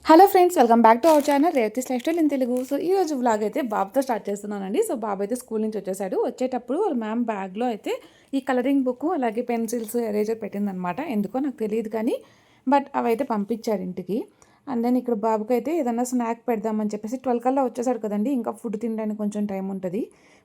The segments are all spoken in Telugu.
Hello friends, welcome back to our channel Revathi's life style in Telugu. So ఈ రోజు వ్లాగ్ అయితే బాబుతో స్టార్ట్ చేస్తున్నానండి. సో బాబు అయితే స్కూల్ నుంచి వచ్చేసాడు. వచ్చేటప్పుడు వాళ్ళ మ్యామ్ బ్యాగ్లో అయితే ఈ కలరింగ్ బుక్ అలాగే పెన్సిల్స్ ఎరేజర్ పెట్టిందనమాట. ఎందుకో నాకు తెలియదు కానీ బట్ అవైతే పంపించారు ఇంటికి. అండ్ దెన్ ఇక్కడ బాబుకి అయితే ఏదన్నా స్నాక్ పెడదామని చెప్పేసి 12 కల్లా వచ్చేసాడు కదండి. ఇంకా ఫుడ్ తినడానికి కొంచెం టైం ఉంటుంది.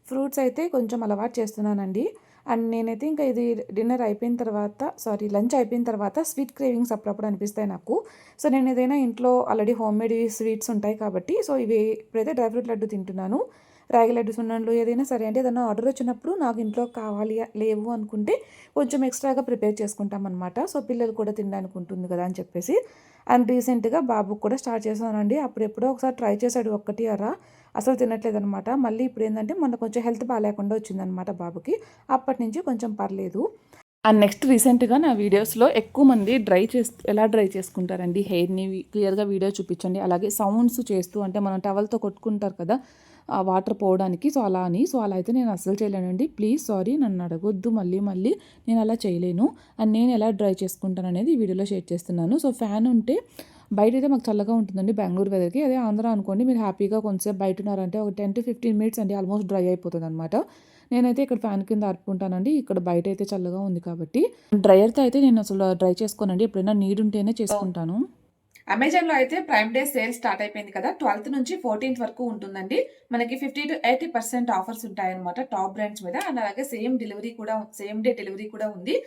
ఫ్రూట్స్ అయితే కొంచెం అలవాటు చేస్తున్నానండి. అండ్ నేనైతే ఇంకా ఇది లంచ్ అయిపోయిన తర్వాత స్వీట్ క్రేవింగ్స్ అప్పుడప్పుడు అనిపిస్తాయి నాకు. సో నేను ఏదైనా ఇంట్లో ఆల్రెడీ హోమ్ మేడ్ స్వీట్స్ ఉంటాయి కాబట్టి సో ఇప్పుడైతే డ్రై ఫ్రూట్ లడ్డు తింటున్నాను. రాగి లడ్డు సున్నుండలు ఏదైనా సరే, అంటే ఏదైనా ఆర్డర్ వచ్చినప్పుడు నాకు ఇంట్లో కావాలి లేవు అనుకుంటే కొంచెం ఎక్స్ట్రాగా ప్రిపేర్ చేసుకుంటాం అనమాట. సో పిల్లలు కూడా తినడానికి ఉంటుంది కదా అని చెప్పేసి. అండ్ రీసెంట్గా బాబుకు కూడా స్టార్ట్ చేశానండి. అప్పుడెప్పుడో ఒకసారి ట్రై చేశాడు, ఒక్కటి అరా అసలు తినట్లేదు అనమాట. మళ్ళీ ఇప్పుడు ఏంటంటే మొన్న కొంచెం హెల్త్ బాగాలేకుండా వచ్చిందనమాట బాబుకి. అప్పటి నుంచి కొంచెం పర్లేదు. అండ్ నెక్స్ట్ రీసెంట్గా నా వీడియోస్లో ఎక్కువ మంది ఎలా డ్రై చేసుకుంటారండి హెయిర్ని, క్లియర్గా వీడియో చూపించండి. అలాగే సౌండ్స్ చేస్తూ, అంటే మనం టవల్తో కొట్టుకుంటారు కదా వాటర్ పోవడానికి, సో అలా అయితే నేను అస్సలు చేయలేనండి. ప్లీజ్ సారీ, నన్ను అడగొద్దు మళ్ళీ నేను అలా చేయలేను. అండ్ నేను ఎలా డ్రై చేసుకుంటాను అనేది ఈ వీడియోలో షేర్ చేస్తున్నాను. సో ఫ్యాన్ ఉంటే బయట అయితే మాకు చల్లగా ఉంటుందండి బెంగళూరు వెదర్కి. అదే ఆంధ్ర అనుకోండి, మీరు హ్యాపీగా కొంచెంసేపు బయట ఉన్నారంటే ఒక 10 to 15 మినిట్స్ అండి ఆల్మోస్ట్ డ్రై అయిపోతుంది అనమాట. నేనైతే ఇక్కడ ఫ్యాన్ కింద ఆడుకుంటానండి. ఇక్కడ బయట అయితే చల్లగా ఉంది కాబట్టి. డ్రైయర్తో అయితే నేను అసలు డ్రై చేసుకోనండి, ఎప్పుడైనా నీడ్ ఉంటేనే చేసుకుంటాను. అమెజాన్లో అయితే ప్రైమ్ డే సేల్ స్టార్ట్ అయిపోయింది కదా, 12th నుంచి 14th వరకు ఉంటుందండి. మనకి 50 to 80% ఆఫర్స్ ఉంటాయన్నమాట టాప్ బ్రాండ్స్ మీద. అండ్ అలాగే సేమ్ డే డెలివరీ కూడా ఉంది.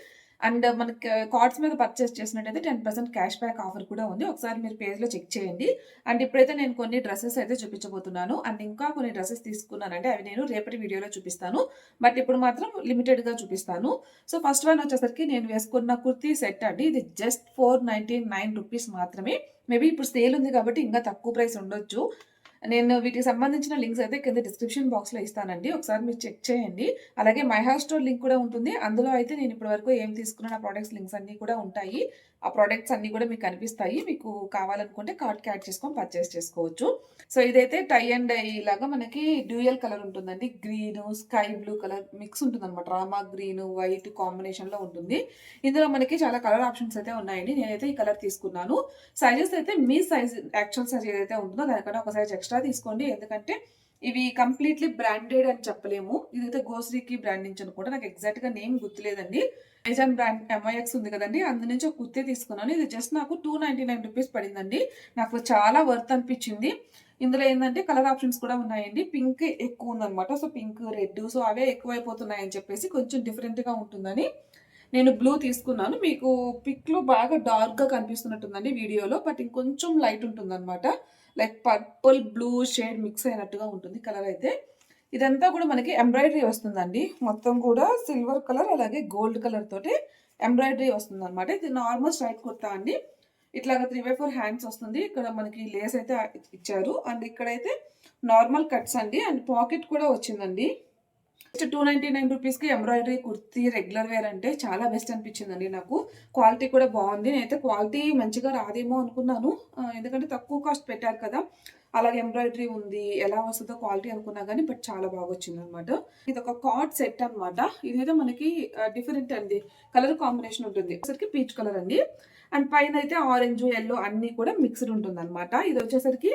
అండ్ మనకి కార్డ్స్ మీద పర్చేస్ చేసినట్టయితే 10% క్యాష్ బ్యాక్ ఆఫర్ కూడా ఉంది. ఒకసారి మీరు పేజ్లో చెక్ చేయండి. అండ్ ఇప్పుడైతే నేను కొన్ని డ్రెస్సెస్ అయితే చూపించబోతున్నాను. అండ్ ఇంకా కొన్ని డ్రెస్సెస్ తీసుకున్నానంటే అవి నేను రేపటి వీడియోలో చూపిస్తాను. బట్ ఇప్పుడు మాత్రం లిమిటెడ్గా చూపిస్తాను. సో ఫస్ట్ వన్ వచ్చేసరికి నేను వేసుకున్న కుర్తీ సెట్ అండి. ఇది జస్ట్ 499 రూపీస్ మాత్రమే. మేబీ ఇప్పుడు సేల్ ఉంది కాబట్టి ఇంకా తక్కువ ప్రైస్ ఉండొచ్చు. నేను వీటికి సంబంధించిన లింక్స్ అయితే కింద డిస్క్రిప్షన్ బాక్స్లో ఇస్తానండి, ఒకసారి మీరు చెక్ చేయండి. అలాగే మై హౌస్ స్టోర్ లింక్ కూడా ఉంటుంది. అందులో అయితే నేను ఇప్పటి వరకు ఏం తీసుకున్న ప్రోడక్ట్స్ లింక్స్ అన్నీ కూడా ఉంటాయి. ఆ ప్రోడక్ట్స్ అన్నీ కూడా మీకు కనిపిస్తాయి. మీకు కావాలనుకుంటే కార్ట్కి యాడ్ చేసుకొని పర్చేస్ చేసుకోవచ్చు. సో ఇదైతే టై అండ్ డై లాగా మనకి డ్యూయల్ కలర్ ఉంటుందండి. Green, sky blue colour mix ఉంటుంది అనమాట. రామా గ్రీన్, వైట్ కాంబినేషన్లో ఉంటుంది. ఇందులో మనకి చాలా కలర్ ఆప్షన్స్ అయితే ఉన్నాయండి. నేనైతే ఈ కలర్ తీసుకున్నాను. సైజెస్ అయితే మీ సైజ్, యాక్చువల్ సైజ్ ఏదైతే ఉంటుందో దానికన్నా ఒక సైజ్ ఎక్స్ట్రా తీసుకోండి. ఎందుకంటే ఇవి కంప్లీట్లీ బ్రాండెడ్ అని చెప్పలేము. ఇదైతే గోశ్రీకి బ్రాండ్ నుంచి అనుకుంటా, నాకు ఎగ్జాక్ట్గా నేమ్ గుర్తులేదండి. అమెజాన్ బ్రాండ్ MIX ఉంది కదండి, అందు నుంచి ఒక కుర్తీ తీసుకున్నాను. ఇది జస్ట్ నాకు 299 రూపీస్ పడిందండి. నాకు చాలా వర్త్ అనిపించింది. ఇందులో ఏంటంటే కలర్ ఆప్షన్స్ కూడా ఉన్నాయండి. పింక్ ఎక్కువ ఉందన్నమాట. సో పింక్, రెడ్, సో అవే ఎక్కువైపోతున్నాయని చెప్పేసి కొంచెం డిఫరెంట్గా ఉంటుందని నేను బ్లూ తీసుకున్నాను. మీకు పిక్లో బాగా డార్క్గా కనిపిస్తున్నట్టుందండి వీడియోలో, బట్ ఇంకొంచెం లైట్ ఉంటుందన్నమాట. Like purple blue shade mix అయినట్టుగా ఉంటుంది కలర్ అయితే. ఇదంతా కూడా మనకి ఎంబ్రాయిడరీ వస్తుందండి. మొత్తం కూడా సిల్వర్ కలర్ అలాగే గోల్డ్ కలర్ తోటి ఎంబ్రాయిడరీ వస్తుంది అనమాట. ఇది నార్మల్ స్ట్రైట్ కుర్తా అండి. ఇట్లాగా 3/4 హ్యాండ్స్ వస్తుంది. ఇక్కడ మనకి లేస్ అయితే ఇచ్చారు. అండ్ ఇక్కడైతే నార్మల్ కట్స్ అండి. అండ్ పాకెట్ కూడా వచ్చిందండి. జస్ట్ 299 రూపీస్కి ఎంబ్రాయిడరీ కుర్తీ రెగ్యులర్ వేర్ అంటే చాలా బెస్ట్ అనిపించిందండి నాకు. క్వాలిటీ కూడా బాగుంది. నేనైతే క్వాలిటీ మంచిగా రాదేమో అనుకున్నాను, ఎందుకంటే తక్కువ కాస్ట్ పెట్టారు కదా. అలాగే ఎంబ్రాయిడరీ ఉంది, ఎలా వస్తుందో క్వాలిటీ అనుకున్నా కానీ బట్ చాలా బాగా వచ్చింది అనమాట. ఇది ఒక కార్డ్ సెట్ అనమాట. ఇదైతే మనకి డిఫరెంట్ అండి, కలర్ కాంబినేషన్ ఉంటుంది. వచ్చేసరికి పీచ్ కలర్ అండి. అండ్ పైన అయితే ఆరెంజ్, ఎల్లో అన్నీ కూడా మిక్స్డ్ ఉంటుంది అనమాట. ఇది వచ్చేసరికి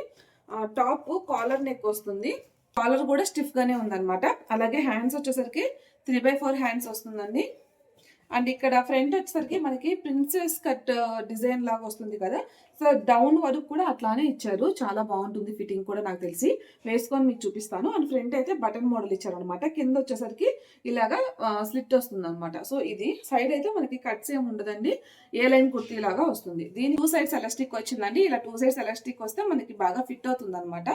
టాప్ కాలర్ నెక్ వస్తుంది. కాలర్ కూడా స్టిఫ్ గానే ఉందన్నమాట. అలాగే హ్యాండ్స్ వచ్చేసరికి 3/4 హ్యాండ్స్ వస్తుందండి. అండ్ ఇక్కడ ఫ్రంట్ వచ్చేసరికి మనకి ప్రిన్సెస్ కట్ డిజైన్ లాగా వస్తుంది కదా, సో డౌన్ వరకు కూడా అట్లానే ఇచ్చారు. చాలా బాగుంటుంది ఫిట్టింగ్ కూడా, నాకు తెలిసి వేసుకొని మీకు చూపిస్తాను. అండ్ ఫ్రంట్ అయితే బటన్ మోడల్ ఇచ్చారు అనమాట. కింద వచ్చేసరికి ఇలాగా స్లిట్ వస్తుంది అనమాట. సో ఇది సైడ్ అయితే మనకి కట్స్ ఏమి ఉండదండి, ఏ లైన్ కుర్తీ లాగా వస్తుంది. దీని 2 సైడ్స్ ఎలాస్టిక్ వచ్చిందండి. ఇలా 2 సైడ్స్ ఎలాస్టిక్ వస్తే మనకి బాగా ఫిట్ అవుతుంది అనమాట,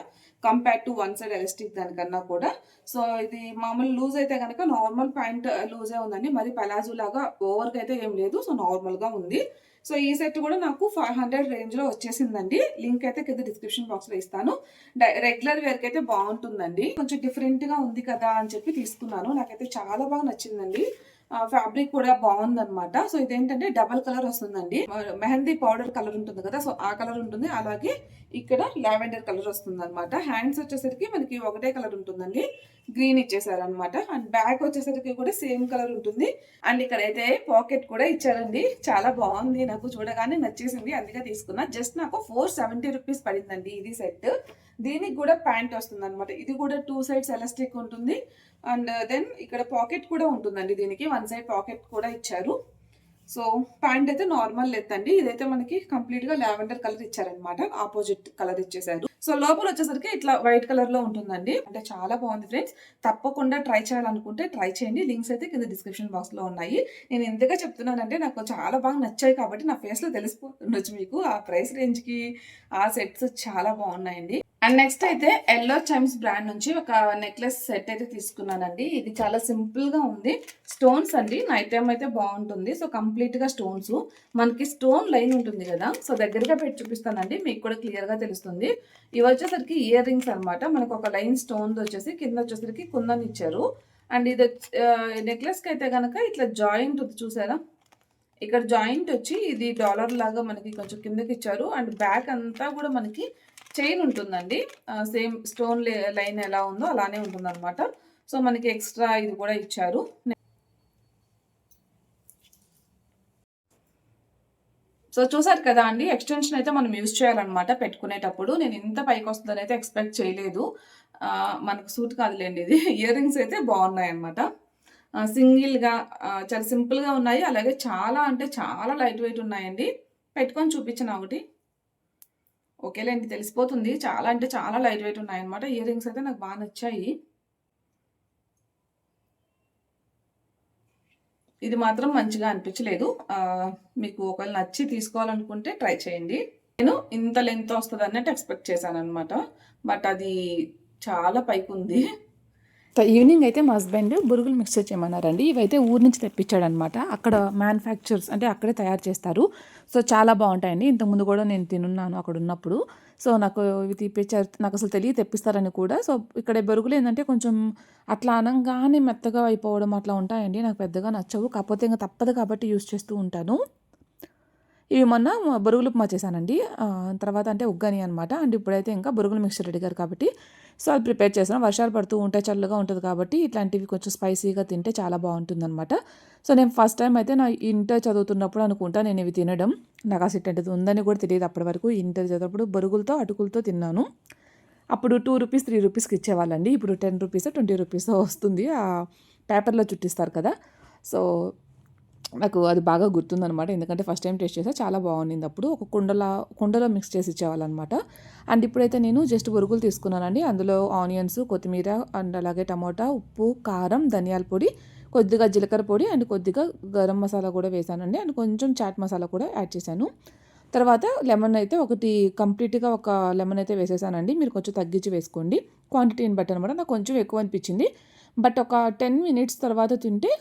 కంపేర్ టు 1 సైడ్ ఎలాస్టిక్ దానికన్నా కూడా. సో ఇది మామూలు లూజ్ అయితే కనుక నార్మల్ ప్యాంట్ లూజే ఉందండి, మరి పలాజో లాగా ఓవర్గా అయితే ఏం లేదు. సో నార్మల్గా ఉంది. సో ఈ సెట్ కూడా నాకు 500 రేంజ్లో వచ్చేసిందండి. లింక్ అయితే కింద డిస్క్రిప్షన్ బాక్స్లో ఇస్తాను. రెగ్యులర్ వేర్కి అయితే బాగుంటుందండి. కొంచెం డిఫరెంట్గా ఉంది కదా అని చెప్పి తీసుకున్నాను. నాకైతే చాలా బాగా నచ్చిందండి. ఫ్యాబ్రిక్ కూడా బాగుందనమాట. సో ఇదేంటంటే డబల్ కలర్ వస్తుందండి. మెహందీ పౌడర్ కలర్ ఉంటుంది కదా, సో ఆ కలర్ ఉంటుంది. అలాగే ఇక్కడ లావెండర్ కలర్ వస్తుందనమాట. హ్యాండ్స్ వచ్చేసరికి మనకి ఒకటే కలర్ ఉంటుందండి, గ్రీన్ ఇచ్చేసారనమాట. అండ్ బ్యాక్ వచ్చేసరికి కూడా సేమ్ కలర్ ఉంటుంది. అండ్ ఇక్కడైతే పాకెట్ కూడా ఇచ్చారండి. చాలా బాగుంది, నాకు చూడగానే నచ్చేసింది, అందుకే తీసుకున్నా. జస్ట్ నాకు 470 రూపీస్ పడిందండి ఇది సెట్. దీనికి కూడా ప్యాంట్ వస్తుంది అనమాట. ఇది కూడా 2 సైడ్స్ ఎలాస్టిక్ ఉంటుంది. అండ్ దెన్ ఇక్కడ పాకెట్ కూడా ఉంటుందండి, దీనికి 1 సైడ్ పాకెట్ కూడా ఇచ్చారు. సో ప్యాంట్ అయితే నార్మల్ లెంత్ అండి. ఇదైతే మనకి కంప్లీట్ గా లావెండర్ కలర్ ఇచ్చారనమాట, ఆపోజిట్ కలర్ ఇచ్చేసారు. సో లోపల వచ్చేసరికి ఇట్లా వైట్ కలర్ లో ఉంటుందండి. అంటే చాలా బాగుంది ఫ్రెండ్స్, తప్పకుండా ట్రై చేయాలనుకుంటే ట్రై చేయండి. లింక్స్ అయితే కింద డిస్క్రిప్షన్ బాక్స్ లో ఉన్నాయి. నేను ఎందుగా చెప్తున్నానంటే నాకు చాలా బాగా నచ్చాయి కాబట్టి నా ఫేస్ లో తెలిసిపోతుండొచ్చు మీకు. ఆ ప్రైస్ రేంజ్ కి ఆ సెట్స్ చాలా బాగున్నాయండి. అండ్ నెక్స్ట్ అయితే ఎల్లో చైమ్స్ బ్రాండ్ నుంచి ఒక నెక్లెస్ సెట్ అయితే తీసుకున్నానండి. ఇది చాలా సింపుల్ గా ఉంది. స్టోన్స్ అండి, నైట్ టైం అయితే బాగుంటుంది. సో కంప్లీట్ గా స్టోన్స్, మనకి స్టోన్ లైన్ ఉంటుంది కదా. సో దగ్గరగా పెట్టి చూపిస్తానండి, మీకు కూడా క్లియర్ గా తెలుస్తుంది. ఇవి వచ్చేసరికి ఇయర్ రింగ్స్ అనమాట. మనకు ఒక లైన్ స్టోన్ వచ్చేసి కింద వచ్చేసరికి కుందన్ ఇచ్చారు. అండ్ ఇది నెక్లెస్ కి అయితే కనుక ఇట్లా జాయింట్ ఉంది చూసారా, ఇక్కడ జాయింట్ వచ్చి ఇది డాలర్ లాగా మనకి కొంచెం కిందకి ఇచ్చారు. అండ్ బ్యాక్ అంతా కూడా మనకి చైన్ ఉంటుందండి. సేమ్ స్టోన్ లైన్ ఎలా ఉందో అలానే ఉంటుంది అనమాట. సో మనకి ఎక్స్ట్రా ఇది కూడా ఇచ్చారు. సో చూసారు కదా అండి, ఎక్స్టెన్షన్ అయితే మనం యూజ్ చేయాలన్నమాట పెట్టుకునేటప్పుడు. నేను ఇంత పైకి వస్తుందని అయితే ఎక్స్పెక్ట్ చేయలేదు. మనకు సూట్ కాదులేండి ఇది. ఇయర్ రింగ్స్ అయితే బాగున్నాయి అనమాట. సింగిల్గా చాలా సింపుల్గా ఉన్నాయి. అలాగే చాలా అంటే చాలా లైట్ వెయిట్ ఉన్నాయండి. పెట్టుకొని చూపించిన ఒకటి ఓకేలేండి, తెలిసిపోతుంది. చాలా అంటే చాలా లైట్ వెయిట్ ఉన్నాయన్నమాట. ఇయర్ రింగ్స్ అయితే నాకు బాగా నచ్చాయి. ఇది మాత్రం మంచిగా అనిపించలేదు. మీకు ఒకవేళ నచ్చి తీసుకోవాలనుకుంటే ట్రై చేయండి. నేను ఇంత లెంత్ వస్తుంది అన్నట్టు ఎక్స్పెక్ట్ చేశాను అనమాట, బట్ అది చాలా పైకి ఉంది. ఈవినింగ్ అయితే మా హస్బెండ్ బురుగులు మిక్చర్ చేయమన్నారండి. ఇవైతే ఊరు నుంచి తెప్పించాడనమాట. అక్కడ మ్యానుఫ్యాక్చర్స్ అంటే అక్కడే తయారు చేస్తారు. సో చాలా బాగుంటాయండి. ఇంతకుముందు కూడా నేను తినున్నాను అక్కడ ఉన్నప్పుడు. సో నాకు ఇవి తెప్పించారు, నాకు అసలు తెలియ తెప్పిస్తారని కూడా. సో ఇక్కడ బొరుగులు ఏంటంటే కొంచెం అట్లా అనంగానే మెత్తగా అయిపోవడం అట్లా ఉంటాయండి. నాకు పెద్దగా నచ్చవు, కాకపోతే ఇంకా తప్పదు కాబట్టి యూస్ చేస్తూ ఉంటాను. ఇవి మొన్న బొరుగులు ఉప్మా చేశానండి. తర్వాత అంటే ఉగ్గని అనమాట. అండ్ ఇప్పుడైతే ఇంకా బొరుగులు మిక్చర్ అడిగారు కాబట్టి సో అది ప్రిపేర్ చేసాను. వర్షాలు పడుతూ ఉంటే చల్లగా ఉంటుంది కాబట్టి ఇట్లాంటివి కొంచెం స్పైసీగా తింటే చాలా బాగుంటుంది అనమాట. సో నేను ఫస్ట్ టైం అయితే నా ఇంటర్ చదువుతున్నప్పుడు అనుకుంటా నేను ఇవి తినడం. నాకు అసలు ఇట్లాంటిది ఉందని కూడా తెలియదు అప్పటి వరకు. ఇంటర్ చదివేటప్పుడు బొరుగులతో అటుకులతో తిన్నాను. అప్పుడు 2 రూపీస్ 3 రూపీస్కి ఇచ్చేవాళ్ళండి. ఇప్పుడు 10 రూపీస్ 20 రూపీస్ వస్తుంది. ఆ పేపర్లో చుట్టిస్తారు కదా. సో నాకు అది బాగా గుర్తుందనమాట. ఎందుకంటే ఫస్ట్ టైం టేస్ట్ చేసా, చాలా బాగుండింది. అప్పుడు ఒక కుండలో మిక్స్ చేసి ఇచ్చేవాళ్ళనమాట. అండ్ ఇప్పుడైతే నేను జస్ట్ బొరుగులు తీసుకున్నానండి. అందులో ఆనియన్స్, కొత్తిమీర అండ్ అలాగే టమోటా, ఉప్పు, కారం, ధనియాల పొడి, కొద్దిగా జీలకర్ర పొడి అండ్ కొద్దిగా గరం మసాలా కూడా వేసానండి. అండ్ కొంచెం చాట్ మసాలా కూడా యాడ్ చేశాను. తర్వాత లెమన్ అయితే ఒకటి కంప్లీట్గా ఒక లెమన్ అయితే వేసేసానండి. మీరు కొంచెం తగ్గించి వేసుకోండి, క్వాంటిటీని బట్టి అనమాట. నాకు కొంచెం ఎక్కువ అనిపించింది, బట్ ఒక 10 మినిట్స్ తర్వాత తింటే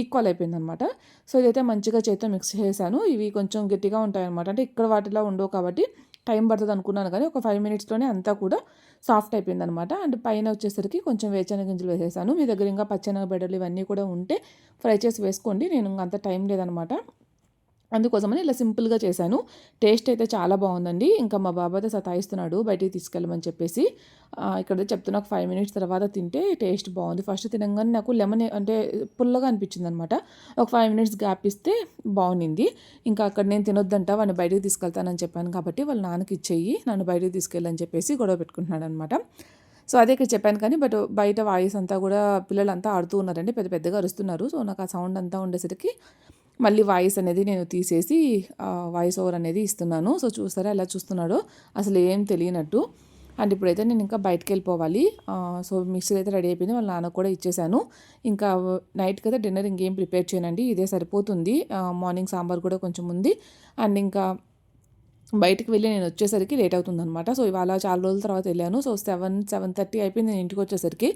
ఈక్వల్ అయిపోయిందనమాట. సో ఇదైతే మంచిగా చేతితో మిక్స్ చేశాను. ఇవి కొంచెం గట్టిగా ఉంటాయన్నమాట. అంటే ఇక్కడ వాటిలో ఉండవు కాబట్టి టైం పడుతుంది అనుకున్నాను, కానీ ఒక 5 మినిట్స్లోనే అంతా కూడా సాఫ్ట్ అయిపోయిందనమాట. అండ్ పైన వచ్చేసరికి కొంచెం వేరుశనగ గింజలు వేసేసాను. మీ దగ్గర ఇంకా పచ్చెనగ బెడలు ఇవన్నీ కూడా ఉంటే ఫ్రై చేసి వేసుకోండి. నేను అంత టైం లేదనమాట, అందుకోసమని ఇలా సింపుల్గా చేశాను. టేస్ట్ అయితే చాలా బాగుందండి. ఇంకా మా బాబు అయితే సతాయిస్తున్నాడు బయటికి తీసుకెళ్ళమని చెప్పేసి. ఇక్కడ చెప్తున్నా ఒక 5 మినిట్స్ తర్వాత తింటే టేస్ట్ బాగుంది. ఫస్ట్ తినగానే నాకు లెమన్ అంటే పుల్లగా అనిపించింది అనమాట. ఒక 5 మినిట్స్ గ్యాప్ ఇస్తే బాగుంది. ఇంకా అక్కడ నేను తినొద్దంట, వాడిని బయటికి తీసుకెళ్తానని చెప్పాను కాబట్టి వాళ్ళ నాన్నకి ఇచ్చేయి, నన్ను బయటికి తీసుకెళ్ళని చెప్పేసి గొడవ పెట్టుకుంటున్నాడు అనమాట. సో అదే ఇక్కడ చెప్పాను, కానీ బట్ బయట వాయిస్ అంతా కూడా పిల్లలంతా ఆడుతూ ఉన్నారండి, పెద్ద పెద్దగా అరుస్తున్నారు. సో నాకు ఆ సౌండ్ అంతా ఉండేసరికి మళ్ళీ వాయిస్ అనేది నేను తీసేసి వాయిస్ ఓవర్ అనేది ఇస్తున్నాను. సో చూస్తారా ఎలా చూస్తున్నాడో, అసలు ఏం తెలియనట్టు. అండ్ ఇప్పుడైతే నేను ఇంకా బయటకు వెళ్ళిపోవాలి. సో మిక్సర్ అయితే రెడీ అయిపోయింది, వాళ్ళ నాన్నకు కూడా ఇచ్చేసాను. ఇంకా నైట్కి అయితే డిన్నర్ ఇంకేం ప్రిపేర్ చేయనండి, ఇదే సరిపోతుంది. మార్నింగ్ సాంబార్ కూడా కొంచెం ఉంది. అండ్ ఇంకా బయటికి వెళ్ళి నేను వచ్చేసరికి లేట్ అవుతుందనమాట. సో, ఇవాళ చాలా రోజుల తర్వాత వెళ్ళాను. సో, 7:30 అయిపోయింది నేను ఇంటికొచ్చేసరికి.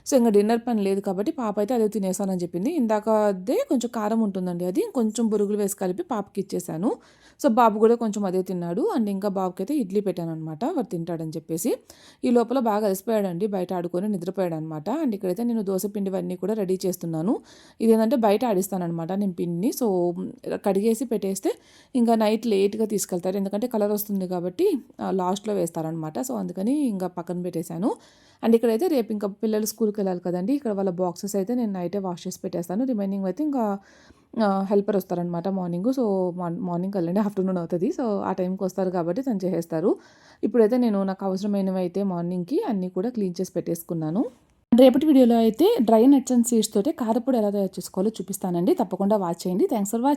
సో, ఇంక డిన్నర్ పని లేదు కాబట్టి పాప అయితే అదే తినేసానని చెప్పింది. ఇందాకదే కొంచెం కారం ఉంటుందండి అది. కొంచెం బురుగులు వేసి కలిపి పాపకి ఇచ్చేసాను. సో, బాబు కూడా కొంచెం అదే తిన్నాడు. అండ్ ఇంకా బాబుకైతే ఇడ్లీ పెట్టాననమాట. వాడు తింటాడని చెప్పేసి. ఈ లోపల బాగా అలసిపోయాడండి. బయట ఆడుకొని నిద్రపోయాడనమాట. అండ్ ఇక్కడైతే నేను దోస పిండివన్నీ కూడా రెడీ చేస్తున్నాను. ఇదేంటంటే బయట ఆడిస్తాననమాట నేను పిండిని. సో, కడిగేసి పెట్టేస్తే ఇంకా నైట్ లేట్‌గా తీసుకెళ్తారు. ఎందుకంటే కలర్ వస్తుంది కాబట్టి లాస్ట్‌లో వేస్తారనమాట. సో, అందుకని ఇంకా పక్కన పెట్టేశాను. అండ్ ఇక్కడైతే రేపు ఇంకా పిల్లలు స్కూల్‌కెళ్ళాలి కదండీ! ఇక్కడ వాళ్ళ బాక్సెస్ అయితే నేను నైటే వాష్ చేసి పెట్టేస్తాను. రిమైనింగ్ అయితే ఇంకా హెల్పర్ వస్తారనమాట మార్నింగు. సో, మార్నింగ్ కల్లండి ఆఫ్టర్‌నూన్ అవుతది. సో, ఆ టైంకి వస్తారు కాబట్టి తను చేసేస్తారు. ఇప్పుడైతే నేను నాకు అవసరమైనవి అయితే మార్నింగ్‌కి అన్నీ కూడా క్లీన్ చేసి పెట్టేసుకున్నాను. రేపటి వీడియోలో అయితే డ్రై నట్స్ అండ్ సీడ్స్ తోటి కారప్పొడి ఎలా తయారు చేసుకోవాలో చూపిస్తానండి. తప్పకుండా వాచ్ చేయండి. Thanks for watching.